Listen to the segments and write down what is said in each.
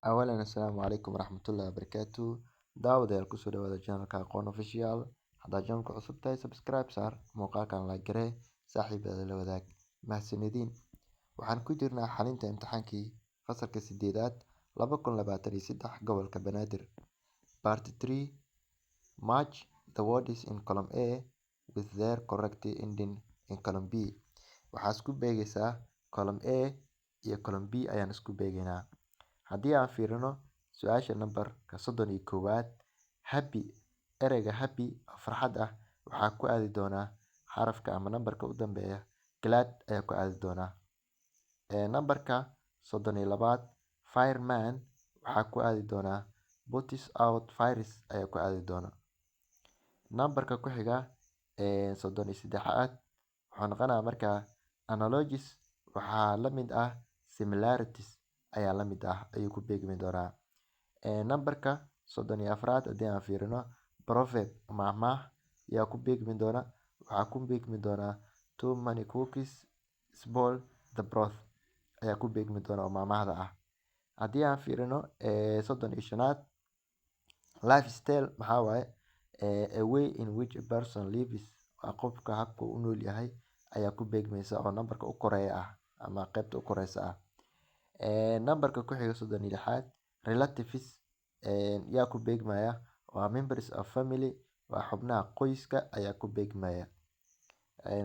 أولا السلام عليكم ورحمة الله وبركاته. دعوة يا الكسر وهذا الجانل كأقوى أوفيشال. هذا جانل كعصب تاي سبسكرايب صار موقع كان لايك جري صاحب هذا الوذاك محسندين. وحن كجرنا حالين امتحانكي فصل كسديدات لبكون لباتري سدح قبل كبنادر part 3 match the words in column A with their correct ending in column B. وحاسكو بيجيسا column A iyo column B ayaan isku beegaynaa. haddii aan fiirino su-aasha nambarka 31 happy ereyga happy oo farxad ah waxaa ku aadi doonaa xarafka ama nambarka u dambeeya glad ayaa ku aadi doonaa. nambarka 32 fireman waxaa ku aadi doonaa puts out fires ayaa ku aadi doonaa. nambarka ku xiga 33aad wuxuu noqonayaa markaa analogies waxaa la mid ah similarities ayaa la mid ah ayuu ku beegmi doonaa. nambarka 34aad haddii aan fiirino proverb mahmaah ayaa ku beegmi doona waxaa ku beegmi doonaa too many cookies spoil the broth ayaa ku beegmi doona oo mahmaahda ah. haddii aan fiirino 35aad lifestyle maxaa waaye a way in which a person lives waa qofka habka u nool yahay ayaa ku beegmaysa oo nambarka u koreeya ah ama qaybta u koreysa ah. nambarka ku xiga 36aad relatives yaa ku beegmaya waa members of family waa xubnaha qoyska ayaa ku beegmaya.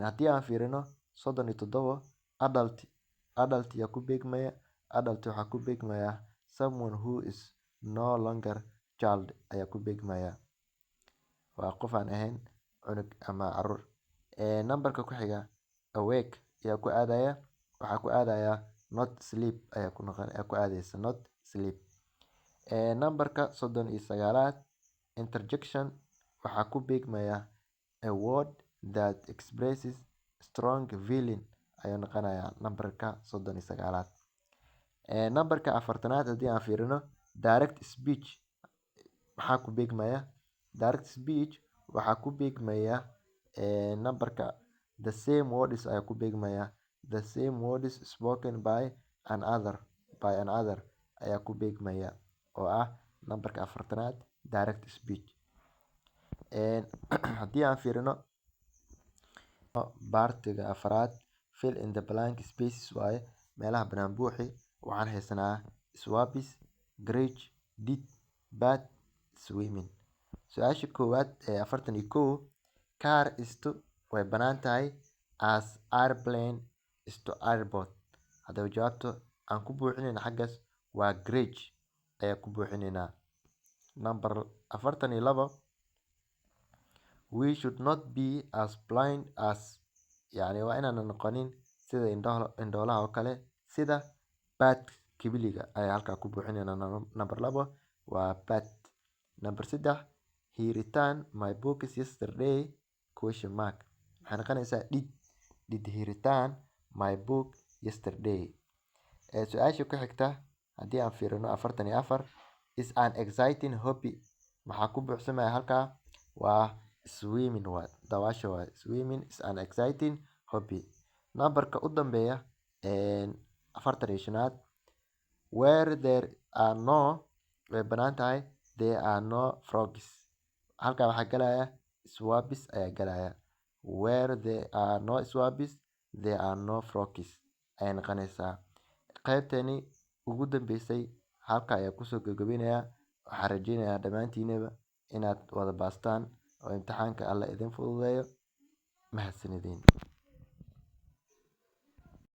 haddii aan fiirino 37 adult yaa ku beegmaya adult waxaa ku beegmaya someone who is no longer child ayaa ku beegmaya waa qof aan ahayn cunug ama caruur. nambarka ku xiga awake yaa ku aadaya waxaa ku aadaya not sleep ayaa ku aadaysa not sleep. nambarka 39aad interjection waxaa ku beegmaya a word that expresses strong feeling ayuu noqonayaa nambarka 39aad. nambarka 40aad haddii aan fiirino direct speech waxaa ku beegmaya direct speech waxaa ku beegmaya nambarka the same words ayaa ku beegmaya the same words spoken by another ayaa ku beegmaya oo ah nambarka 40aad direct speech. haddii aan fiirino baartiga afraad fill in the blank spaces waaye meelaha banaan buuxi waxaan haysanaa swabis great did bad swimming. su-aasha koowaad 41 car isto way banaan tahay as airplane isto airport haddaba jawaabto aan ku buuxinayna xaggaas waa great ayaa ku buuxinaynaa. number 42 we should not be as blind as yani waa inaan noqonin sida indhoolaha oo kale sida bad kibiliga ayaa halkaa ku buuxinaynaa. number 2 waa bad. number 3 he returned my books yesterday question mark waxay noqonaysaa did he return my book yesterday. su-aasha ku xigta haddii aan fiirino 44 is an exciting hobby maxaa ku buuxsamaya halkaa waa swimming waa dabaasha waa swimming is an exciting hobby. nambarka u dambeeya 45aad where there are no way banaan tahay there are no frogs halkaa waxaa galaya swabis ayaa galaya where there are no swabis there are no frogs ayay noqonaysaa. qaybtani ugu dambeysay halka ayaa kusoo gabagabeynaya waxaan rajeynayaa dhammaantiinaba inaad wada baastaan oo imtixaanka alla idin fududeeyo mahadsanidin.